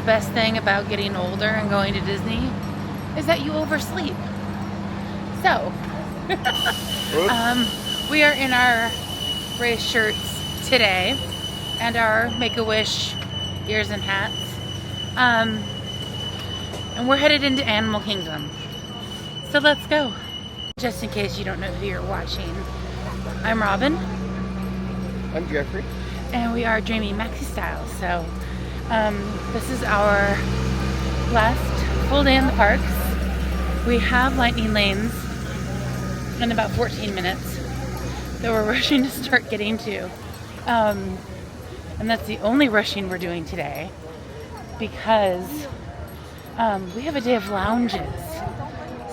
The best thing about getting older and going to Disney is that you oversleep. So, we are in our race shirts today and our Make-A-Wish ears and hats. And we're headed into Animal Kingdom. So let's go. Just in case you don't know who you're watching, I'm Robin. I'm Jeffrey. And we are Dreamy Maxi Style. So this is our last full day in the parks. We have lightning lanes in about 14 minutes that we're rushing to start getting to. And that's the only rushing we're doing today because we have a day of lounges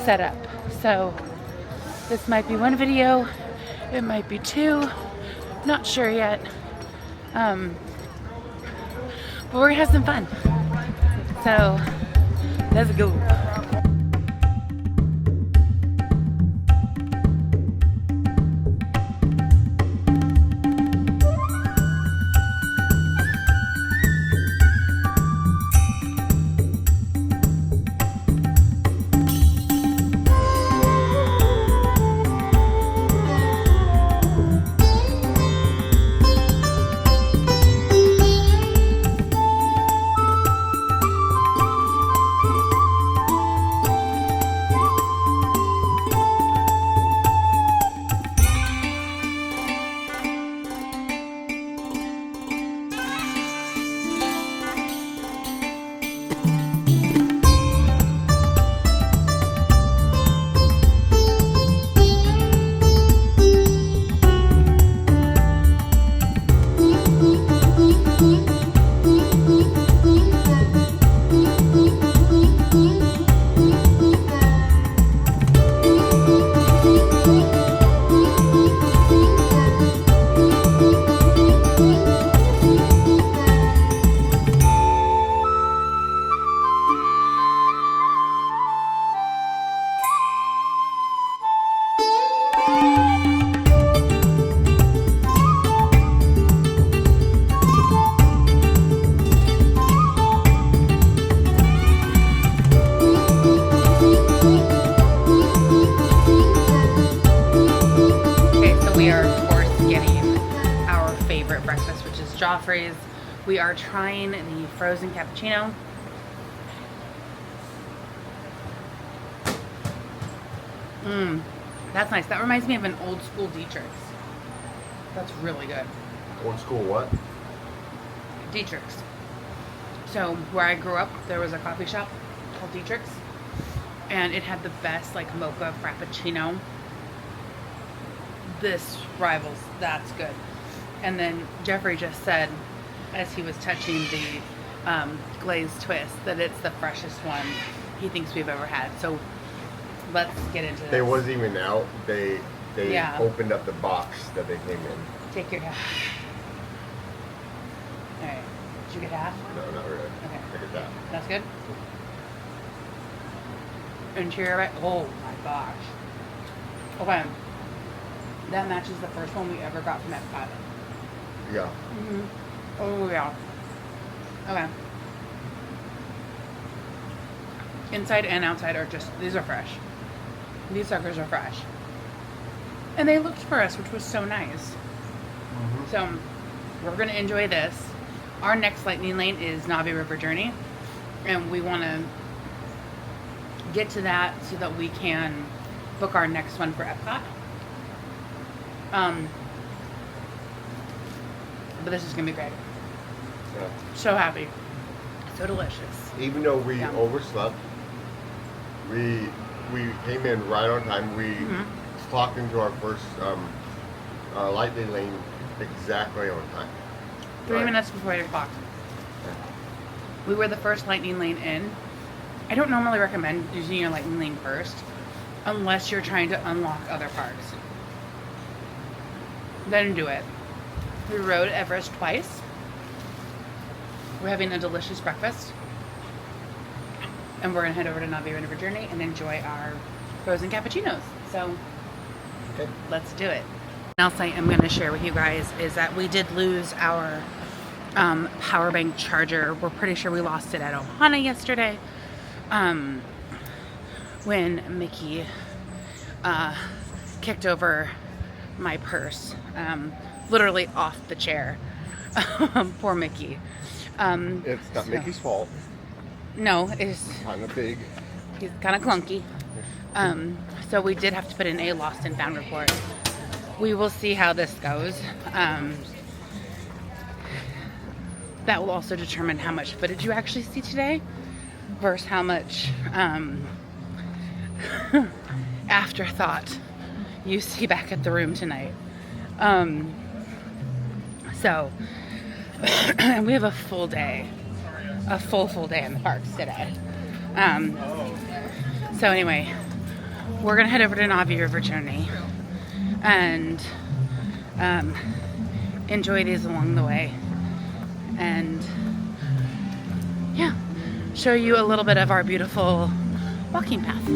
set up. So this might be one video, it might be two, not sure yet. But we're gonna have some fun. So let's go. Breakfast, which is Joffrey's. We are trying the frozen cappuccino. That's nice. That reminds me of an old school Dietrich's. That's really good. Old school what? Dietrich's. So where I grew up, there was a coffee shop called Dietrich's, and it had the best like mocha frappuccino. This rivals. That's good. And then Jeffrey just said, as he was touching the glazed twist, that it's the freshest one he thinks we've ever had. So let's get into this. They wasn't even out. They opened up the box that they came in. Take your half. All right. Did you get half? No, not really. Okay. I get that. That's good. And cheer right. Oh my gosh. Okay. That matches the first one we ever got from Epcot. Yeah. Oh yeah. Okay. Inside and outside are just, these are fresh. These suckers are fresh. And they looked for us, which was so nice. So we're gonna enjoy this. Our next lightning lane is Navi River Journey, and we want to get to that so that we can book our next one for Epcot. But this is gonna be great. Yeah. So happy. So delicious. Even though we overslept, we came in right on time. We clocked into our first lightning lane exactly on time. 3 minutes before 8 o'clock. We were the first lightning lane in. I don't normally recommend using your lightning lane first unless you're trying to unlock other parks. Then do it. We rode Everest twice. We're having a delicious breakfast. And we're going to head over to Navi River Journey and enjoy our frozen cappuccinos. So, let's do it. Something else I am going to share with you guys is that we did lose our power bank charger. We're pretty sure we lost it at Ohana yesterday when Mickey kicked over my purse, literally off the chair. Poor Mickey. It's not Mickey's fault. No, it's Kind of big. he's kind of clunky. So we did have to put in a lost and found report. We will see how this goes. That will also determine how much footage you actually see today versus how much afterthought you see back at the room tonight. So we have a full day, a full day in the parks today. So anyway, we're gonna head over to Navi River Journey and enjoy these along the way, and yeah, show you a little bit of our beautiful walking path.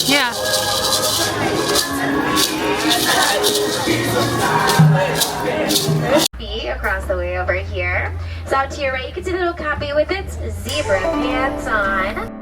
Yeah. Across the way over here. So out to your right, you can see the little copy with its zebra pants on.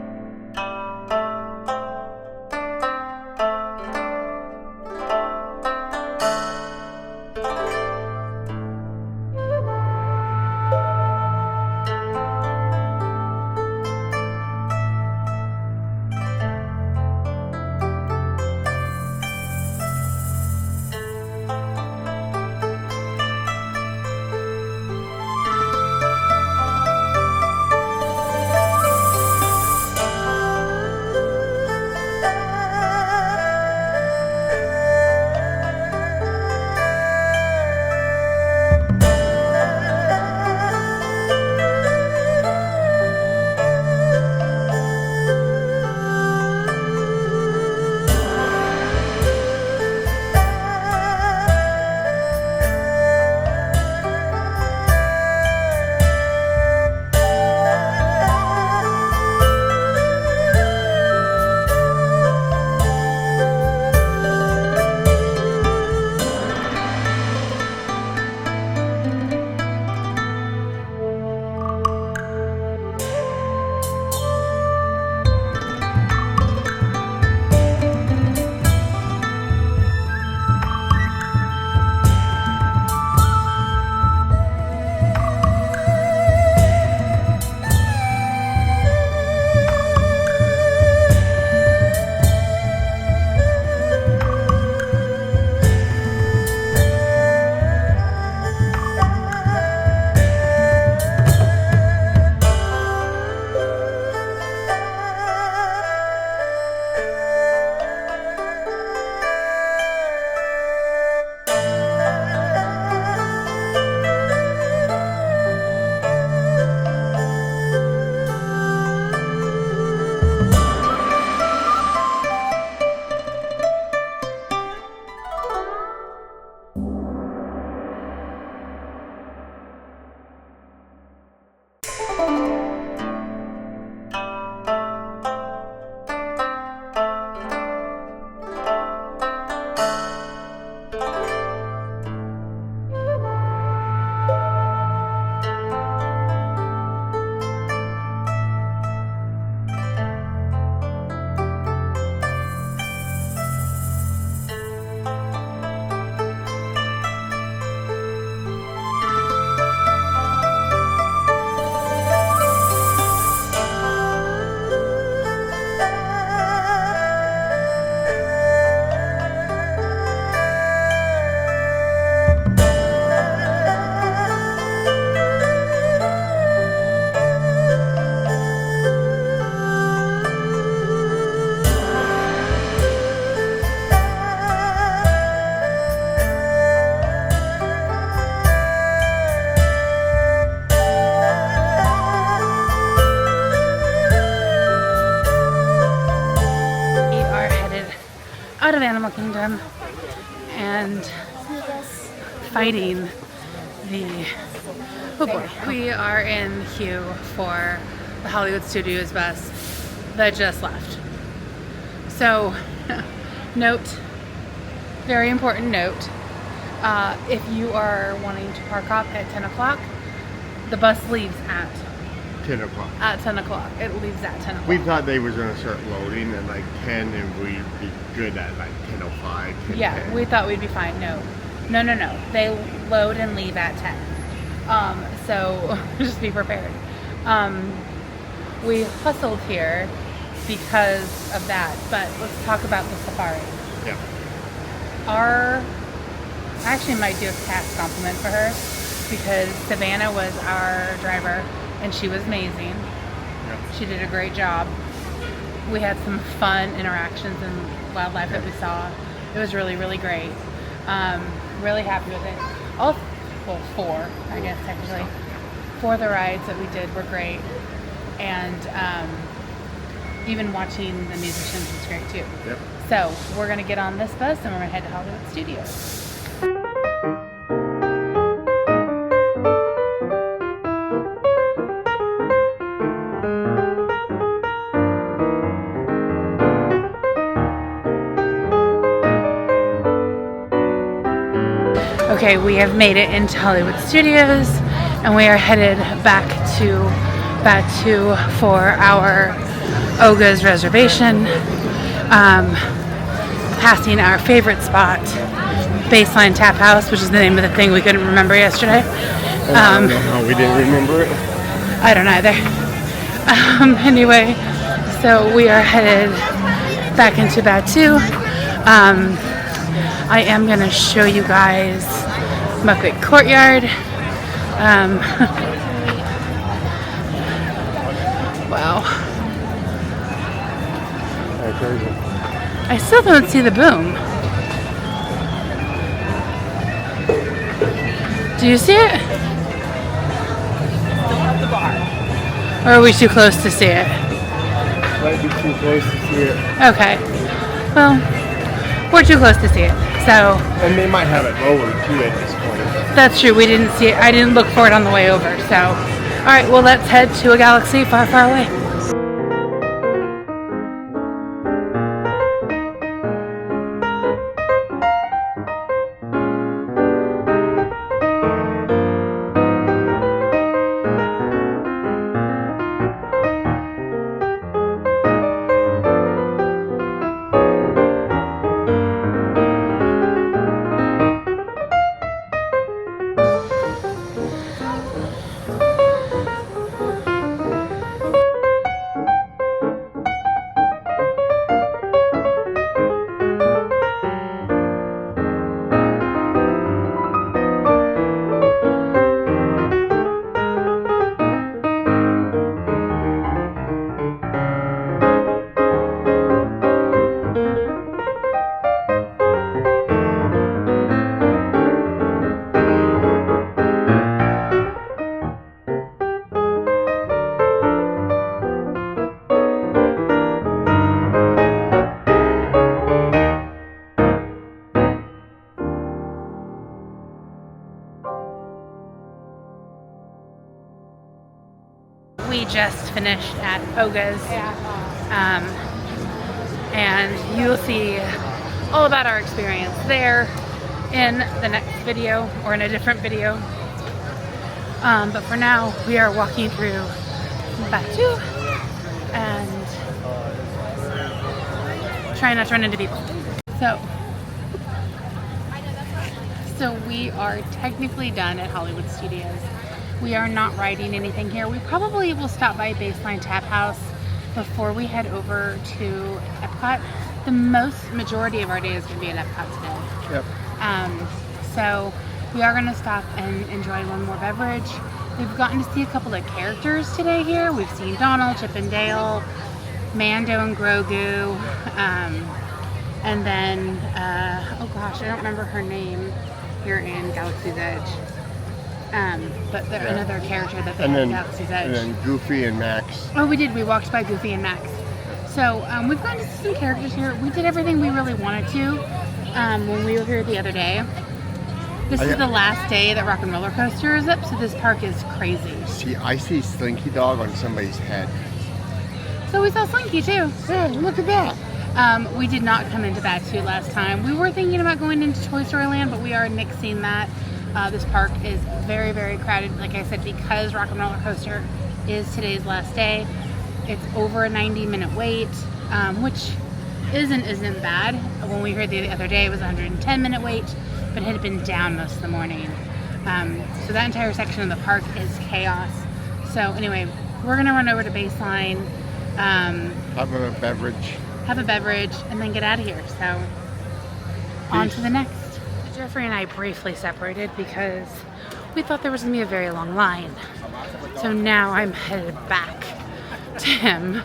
them and fighting the, oh boy, we are in the queue for the Hollywood Studios bus that just left. So, note, very important note, if you are wanting to park up at 10 o'clock, the bus leaves at 10 o'clock. At 10 o'clock. It leaves at 10 o'clock. We thought they was going to start loading at like 10 and we'd be good at like 10:05, 10:10. Yeah, we thought we'd be fine. No. They load and leave at 10. So just be prepared. We hustled here because of that, but let's talk about the safari. Yeah. I actually might do a cast compliment for her because Savannah was our driver and she was amazing. Yep. She did a great job. We had some fun interactions and wildlife that we saw. It was really, really great. Really happy with it. All, well, 4, I guess technically. 4 of the rides that we did were great. And even watching the musicians was great too. Yep. So we're gonna get on this bus and we're gonna head to Hollywood Studios. Okay, we have made it into Hollywood Studios and we are headed back to Batu for our Oga's reservation. Passing our favorite spot, Baseline Tap House, which is the name of the thing we couldn't remember yesterday. I don't know how we didn't remember it. I don't either. Anyway, so we are headed back into Batu. I am going to show you guys Muppet Courtyard. Wow. I still don't see the boom. Do you see it? Still at the bar. Or are we too close to see it? Might be too close to see it. Okay. Well, we're too close to see it. So And they might have it lower too at this point. that's true. We didn't see it. I didn't look for it on the way over. So, all right. Well, let's head to a galaxy far, far away. We just finished at Oga's, and you'll see all about our experience there in the next video or in a different video. But for now, we are walking through Batu and trying not to run into people. So we are technically done at Hollywood Studios. We are not riding anything here. We probably will stop by Baseline Tap House before we head over to Epcot. The majority of our day is going to be at Epcot today. Yep. So we are going to stop and enjoy one more beverage. We've gotten to see a couple of characters today here. We've seen Donald, Chip and Dale, Mando and Grogu, and then, oh gosh, I don't remember her name here in Galaxy's Edge. But there's another character that they have in Galaxy's Edge. And then Goofy and Max. Oh, we did. We walked by Goofy and Max. So we've gotten to see some characters here. We did everything we really wanted to. when we were here the other day. This is the last day that Rock and Roller Coaster is up, so this park is crazy. See, I see Slinky Dog on somebody's head. So we saw Slinky too. Yeah, look at that. We did not come into Batsuit last time. We were thinking about going into Toy Story Land, but we are nixing that. This park is very, very crowded. Like I said, because Rock and Roller Coaster is today's last day. It's over a 90-minute wait, which isn't bad. When we heard the other day, it was a 110-minute wait, but it had been down most of the morning. So that entire section of the park is chaos. So anyway, we're gonna run over to Baseline, Have a beverage, and then get out of here. So on to the next. Jeffrey and I briefly separated because we thought there was gonna be a very long line. So now I'm headed back to him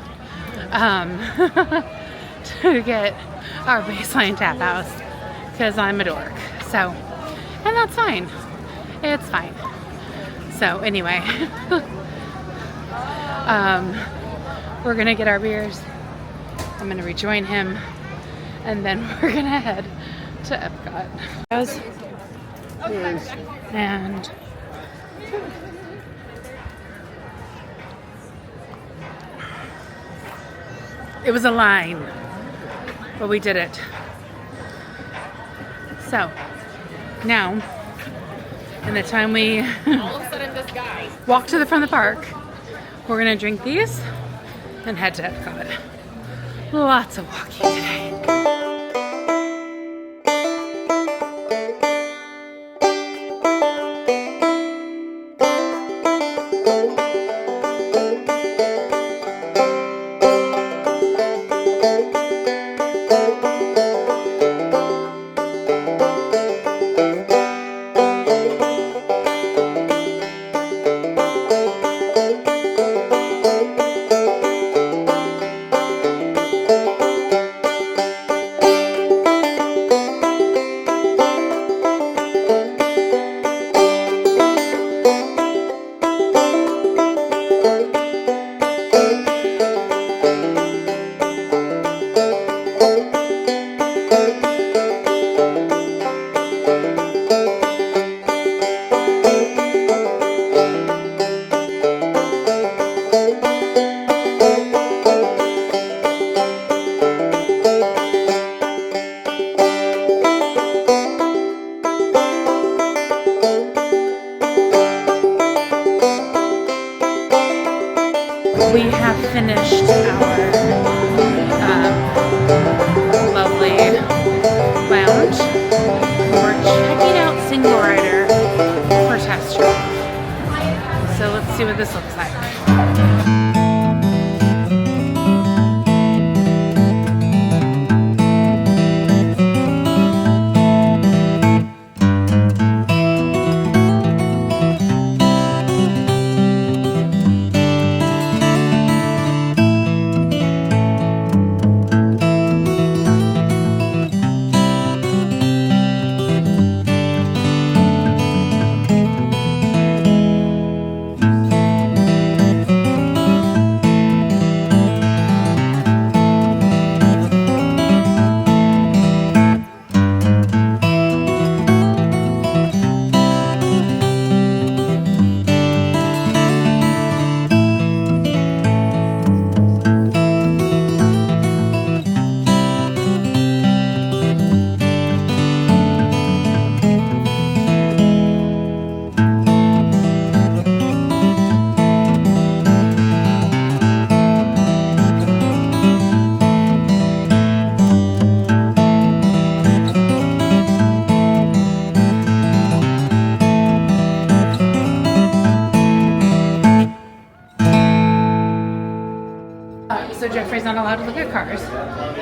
to get our Baseline Tap House because I'm a dork. So, and that's fine. It's fine. So anyway, we're gonna get our beers. I'm gonna rejoin him, and then we're gonna head to Epcot. And it was a line, but we did it. So now, in the time we walk to the front of the park, we're gonna drink these and head to Epcot. Lots of walking today. We have finished our lovely lounge. We're checking out Single Rider for test drive. So let's see what this looks like. So Jeffrey's not allowed to look at cars.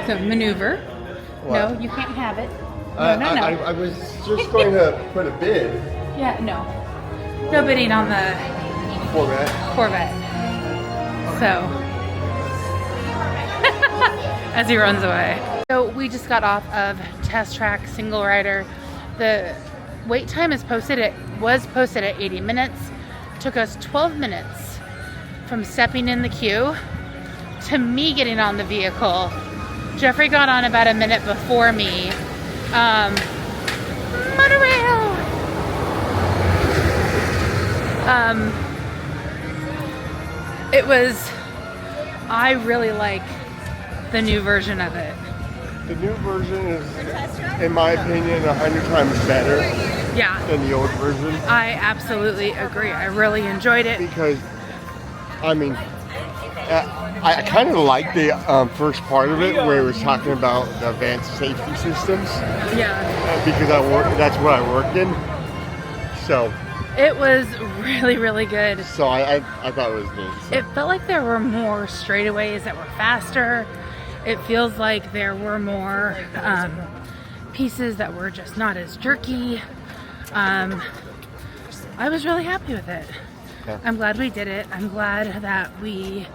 So maneuver. What? No, you can't have it. No. I was just going to put a bid. Yeah, no. No bidding on the Corvette. So, as he runs away. So we just got off of Test Track Single Rider. The wait time was posted at 80 minutes. Took us 12 minutes from stepping in the queue to me getting on the vehicle. Jeffrey got on about a minute before me, Monorail. I really like the new version of it. The new version is, in my opinion, 100 times better Yeah, than the old version. I absolutely agree. I really enjoyed it. Because, I mean, I kind of like the first part of it where it was talking about the advanced safety systems. Yeah, Because that's what I worked in. So it was really, really good. So I thought it was neat. So. It felt like there were more straightaways that were faster. It feels like there were more pieces that were just not as jerky. I was really happy with it. Yeah. I'm glad we did it. I'm glad that we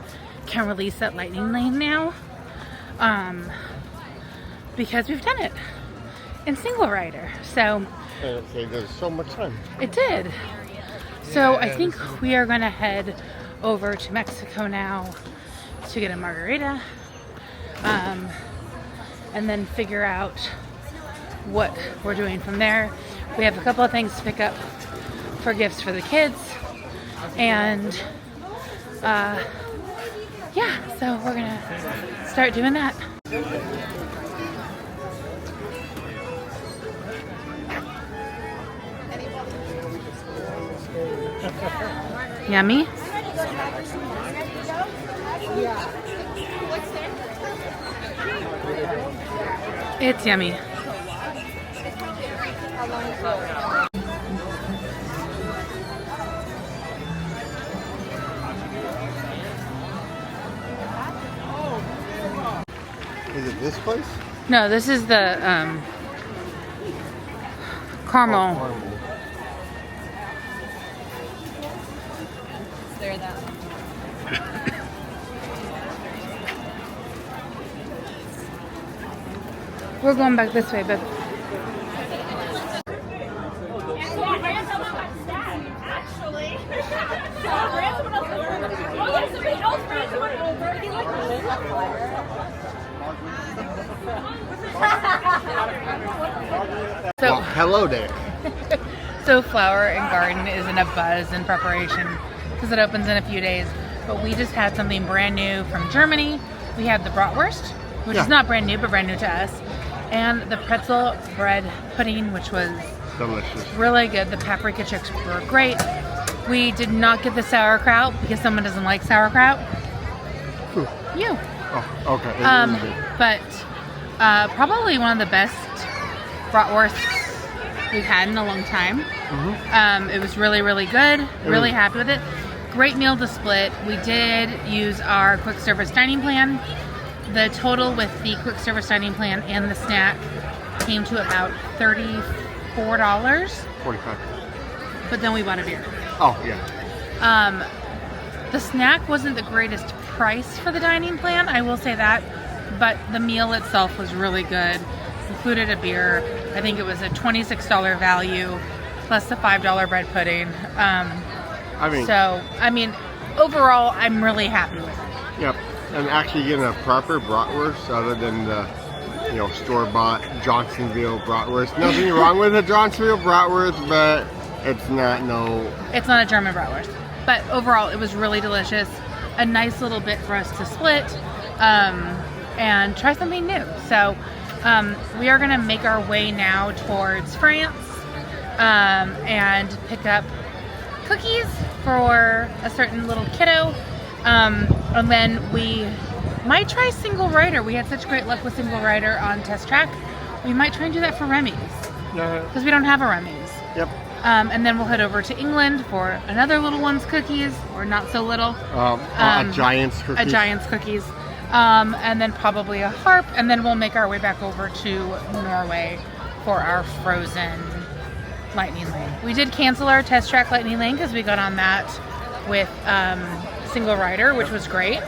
can release that lightning lane now, because we've done it in single rider. So And it saved us so much time. it did. So I think we are going to head over to Mexico now to get a margarita, and then figure out what we're doing from there. We have a couple of things to pick up for gifts for the kids, and yeah, so we're gonna start doing that. Yummy. It's yummy. Is it this place? No, this is the caramel. Caramel. There, that. We're going back this way, but so Well, hello there. So Flower and Garden is in a buzz in preparation because it opens in a few days. But we just had something brand new from Germany. We had the bratwurst, which is not brand new, but brand new to us. And the pretzel bread pudding, which was Delicious. really good. The paprika chips were great. We did not get the sauerkraut because someone doesn't like sauerkraut. Who? You. Oh, okay. But probably one of the best bratwursts we've had in a long time. It was really, really good. Really happy with it. Great meal to split. We did use our quick service dining plan. The total with the quick service dining plan and the snack came to about $34. 45. But then we bought a beer. Oh, yeah. The snack wasn't the greatest price for the dining plan, I will say that, but the meal itself was really good. Included a beer. I think it was a $26 value plus the $5 bread pudding. I mean, overall, I'm really happy with it. Yep. And actually getting a proper bratwurst other than the, store-bought Johnsonville bratwurst. Nothing wrong with a Johnsonville bratwurst, but it's not It's not a German bratwurst. But overall, it was really delicious. A nice little bit for us to split and try something new. So we are going to make our way now towards France and pick up cookies for a certain little kiddo. And then we might try single rider. We had such great luck with single rider on Test Track. We might try and do that for Remy's because we don't have a Remy's. Yep. And then we'll head over to England for another little one's cookies, or not so little. A Giant's cookies. A Giant's cookies. And then probably a harp, and then we'll make our way back over to Norway for our frozen lightning lane. We did cancel our Test Track lightning lane because we got on that with single rider, which was great.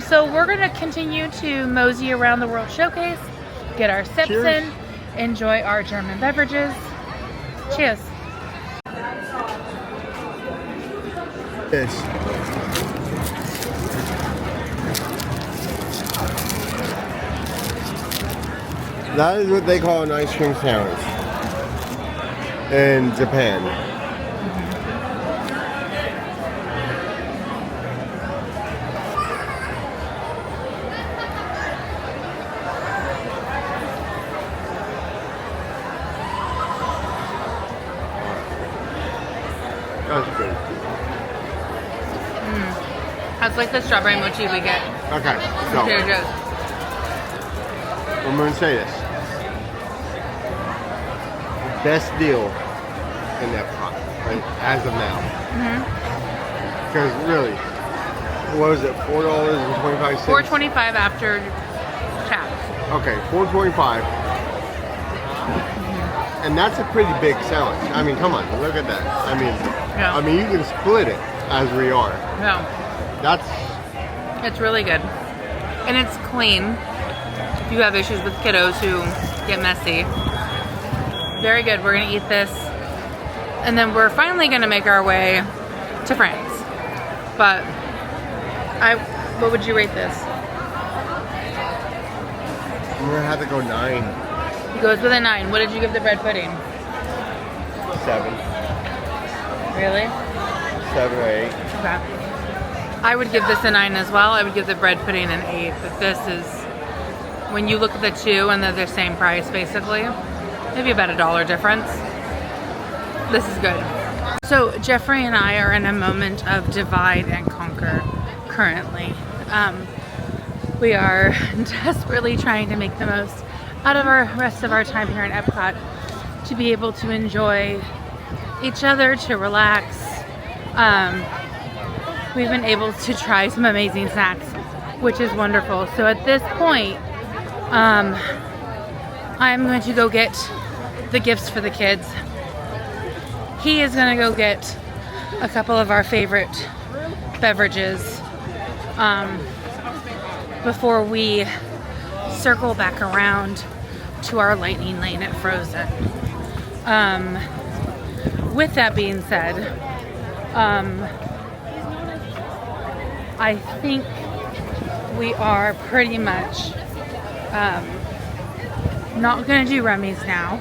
So we're going to continue to mosey around the World Showcase, get our sips in, enjoy our German beverages. Cheers. Yes. That is what they call an ice cream sandwich in Japan. That's good. That's like the strawberry mochi we get. Okay, so Here it goes. I'm going to say this. Best deal in that pot, right, as of now. Because really, what was it, $4.25? $4.25 after tax. Okay, $4.25. And that's a pretty big sandwich. I mean, come on, look at that. Yeah. I mean, you can split it as we are. Yeah. It's really good. And it's clean. If you have issues with kiddos who get messy. Very good. We're gonna eat this. And then we're finally gonna make our way to France. But what would you rate this? I'm gonna have to go 9. It goes with a 9. What did you give the bread pudding? 7. Really? 7 or 8. Okay. I would give this a 9 as well. I would give the bread pudding an 8. But this is, when you look at the two and they're the same price basically, maybe about $1 difference. This is good. So Jeffrey and I are in a moment of divide and conquer currently. We are desperately trying to make the most out of our rest of our time here in Epcot, to be able to enjoy each other, to relax. We've been able to try some amazing snacks, which is wonderful. So at this point, I'm going to go get the gifts for the kids. He is going to go get a couple of our favorite beverages before we circle back around to our lightning lane at Frozen. With that being said, I think we are pretty much not going to do Remy's now,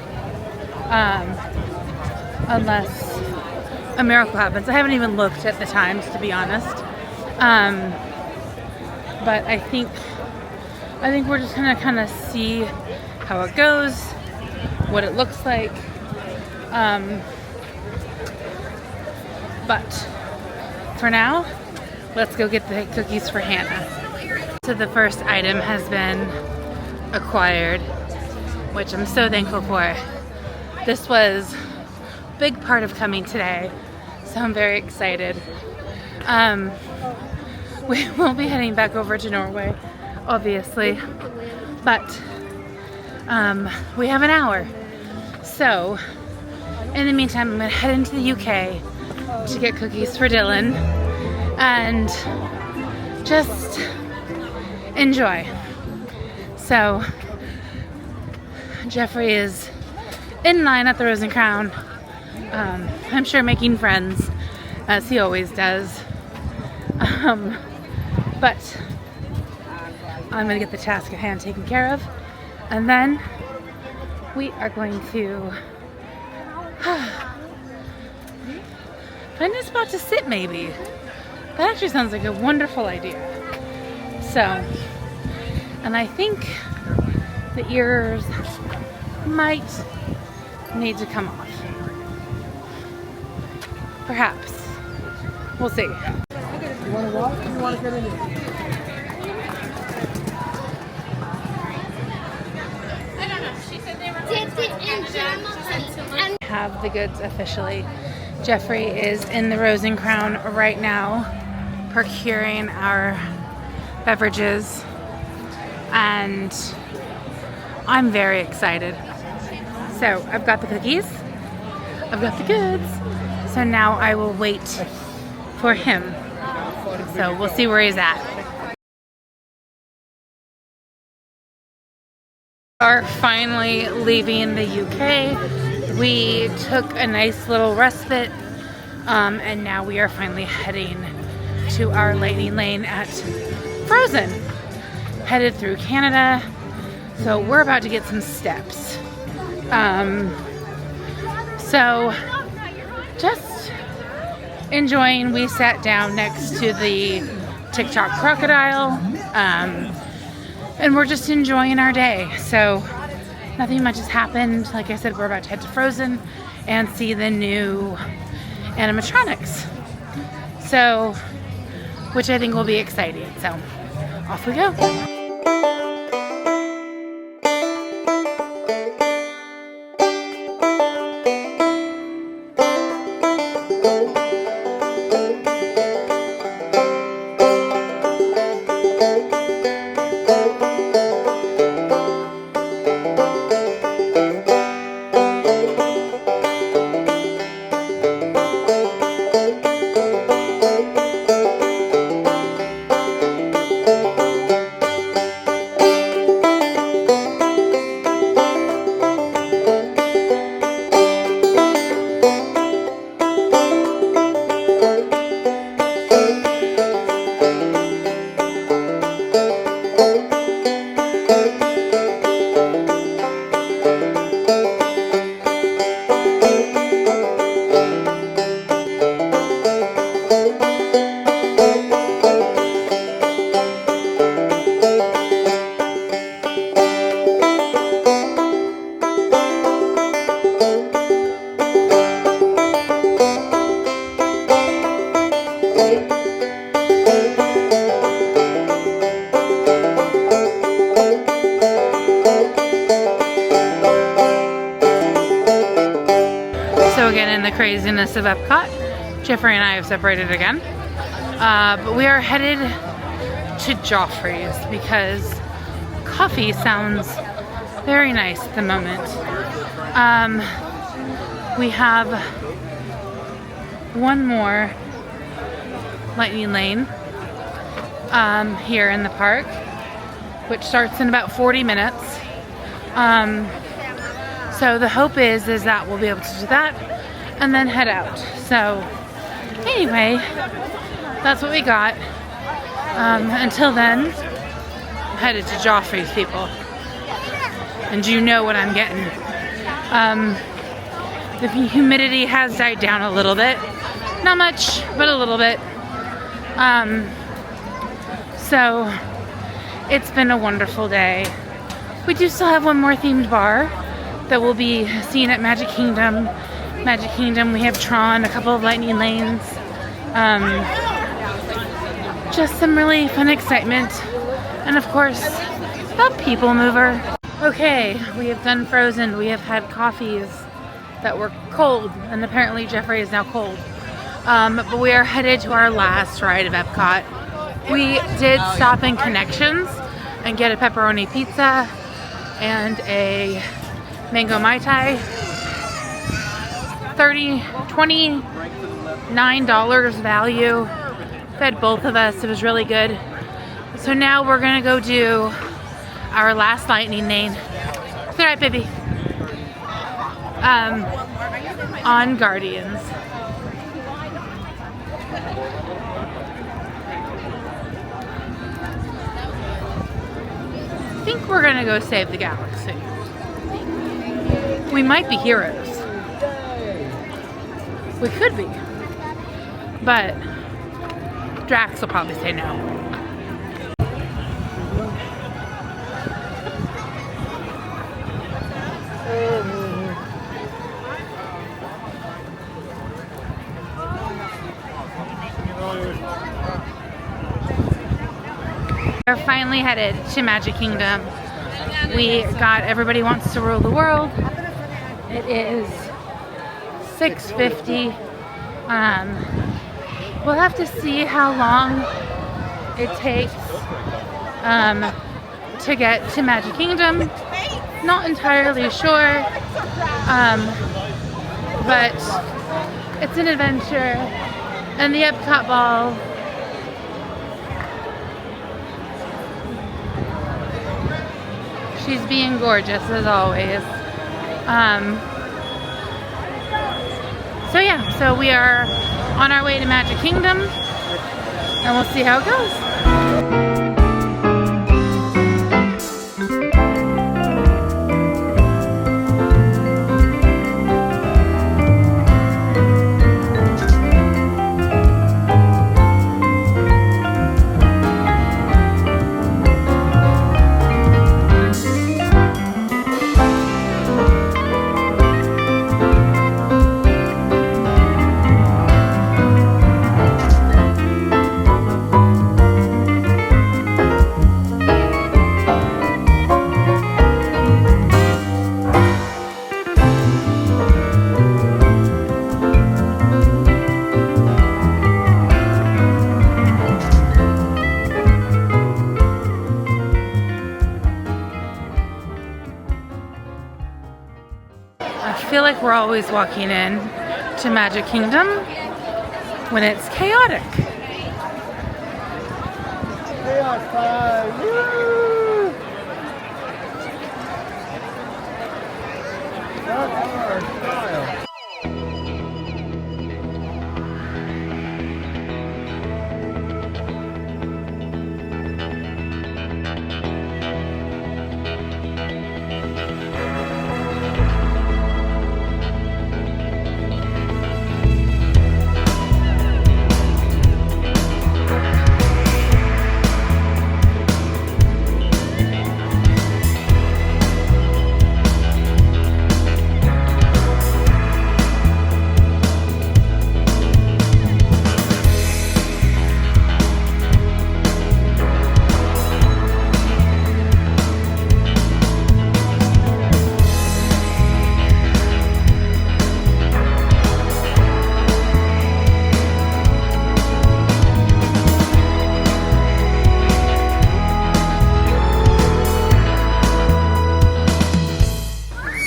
unless a miracle happens. I haven't even looked at the times, to be honest. But I think we're just gonna kind of see how it goes, what it looks like. But for now, let's go get the cookies for Hannah. So the first item has been acquired, which I'm so thankful for. This was a big part of coming today, so I'm very excited. We will be heading back over to Norway, obviously, but we have an hour. So in the meantime, I'm gonna head into the UK to get cookies for Dylan and just enjoy. So Jeffrey is in line at the Rose and Crown. I'm sure making friends, as he always does. But I'm gonna get the task at hand taken care of, and then we are going to find a spot to sit, maybe. That actually sounds like a wonderful idea. So, and I think the ears might need to come off. Perhaps. We'll see. You want to walk or you want to get in here? I don't know. She said they were and Have the goods officially. Jeffrey is in the Rose and Crown right now, procuring our beverages, and I'm very excited. So I've got the cookies, I've got the goods, so now I will wait for him. So we'll see where he's at. We are finally leaving the UK. We took a nice little respite, and now we are finally heading to our lightning lane at Frozen. Headed through Canada, So we're about to get some steps. So just enjoying. We sat down next to the TikTok crocodile, and we're just enjoying our day. So nothing much has happened. Like I said, we're about to head to Frozen and see the new animatronics. So, which I think will be exciting. So off we go. So again, in the craziness of Epcot, Jeffrey and I have separated again. But we are headed to Joffrey's because coffee sounds very nice at the moment. We have one more lightning lane here in the park, which starts in about 40 minutes. So the hope is that we'll be able to do that and then head out. So anyway, that's what we got. Until then, I'm headed to Joffrey's, people. And you know what I'm getting. The humidity has died down a little bit. Not much, but a little bit. So it's been a wonderful day. We do still have one more themed bar that we'll be seeing at Magic Kingdom. Magic Kingdom, we have Tron, a couple of lightning lanes. Just some really fun excitement. And of course, a people mover. Okay, we have done Frozen. We have had coffees that were cold, and apparently Jeffrey is now cold. But we are headed to our last ride of Epcot. We did stop in Connections and get a pepperoni pizza and a mango Mai Tai. $29 value. Fed both of us. It was really good. So now we're gonna go do our last lightning lane. Say hi, baby. On Guardians. I think we're gonna go save the galaxy. We might be heroes. We could be. But Drax will probably say no. We're finally headed to Magic Kingdom. We got Everybody Wants to Rule the World. It is 6:50. We'll have to see how long it takes to get to Magic Kingdom. Not entirely sure, but it's an adventure. And the Epcot Ball, she's being gorgeous as always. So yeah, so we are on our way to Magic Kingdom, and we'll see how it goes. we're always walking in to Magic Kingdom when it's chaotic. Chaos time. Woo! That's our style.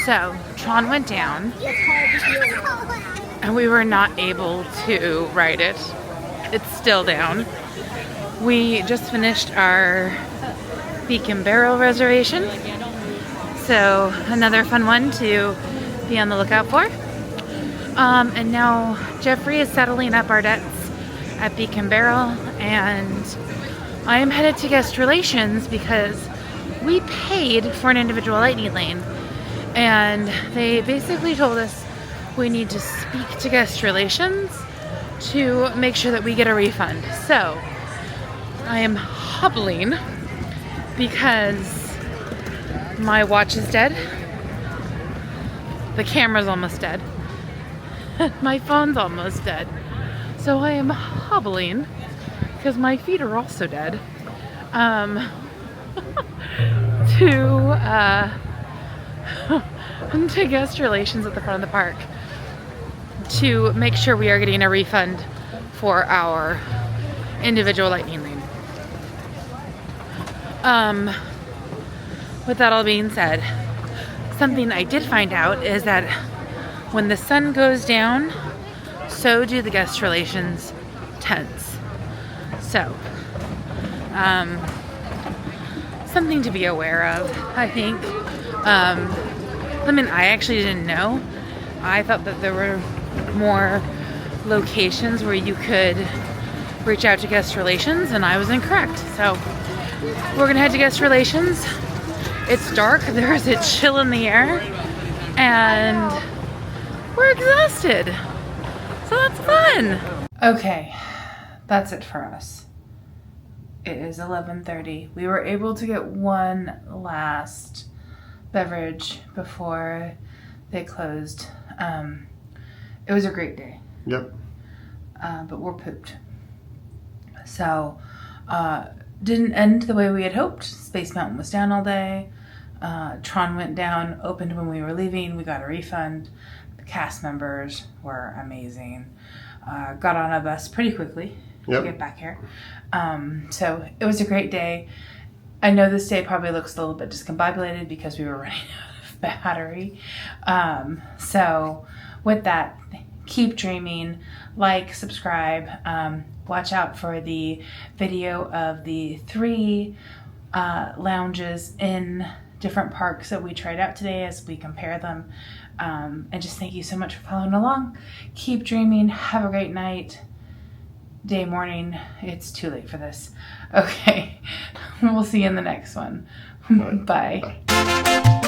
So, Tron went down, and we were not able to ride it. It's still down. We just finished our Beak and Barrel reservation, so another fun one to be on the lookout for. And now Jeffrey is settling up our debts at Beak and Barrel, and I am headed to guest relations because we paid for an individual lightning lane. And they basically told us we need to speak to guest relations to make sure that we get a refund. So I am hobbling because my watch is dead, the camera's almost dead, my phone's almost dead. So I am hobbling because my feet are also dead to guest relations at the front of the park to make sure we are getting a refund for our individual lightning lane. With that all being said, something I did find out is that when the sun goes down, so do the guest relations tents. So, something to be aware of, I think. I mean, I actually didn't know. I thought that there were more locations where you could reach out to guest relations, and I was incorrect. So we're gonna head to guest relations. It's dark, there's a chill in the air, and we're exhausted. So that's fun. Okay, that's it for us. It is 11:30. We were able to get one last beverage before they closed. It was a great day. Yep. But we're pooped. So, didn't end the way we had hoped. Space Mountain was down all day. Tron went down, opened when we were leaving. We got a refund. The cast members were amazing. Got on a bus pretty quickly to get back here. So it was a great day. I know this day probably looks a little bit discombobulated because we were running out of battery. So with that, keep dreaming, like, subscribe, watch out for the video of the 3 lounges in different parks that we tried out today as we compare them. And just thank you so much for following along. Keep dreaming. Have a great night. Day, morning. It's too late for this. Okay. We'll see you in the next one. Bye. Bye.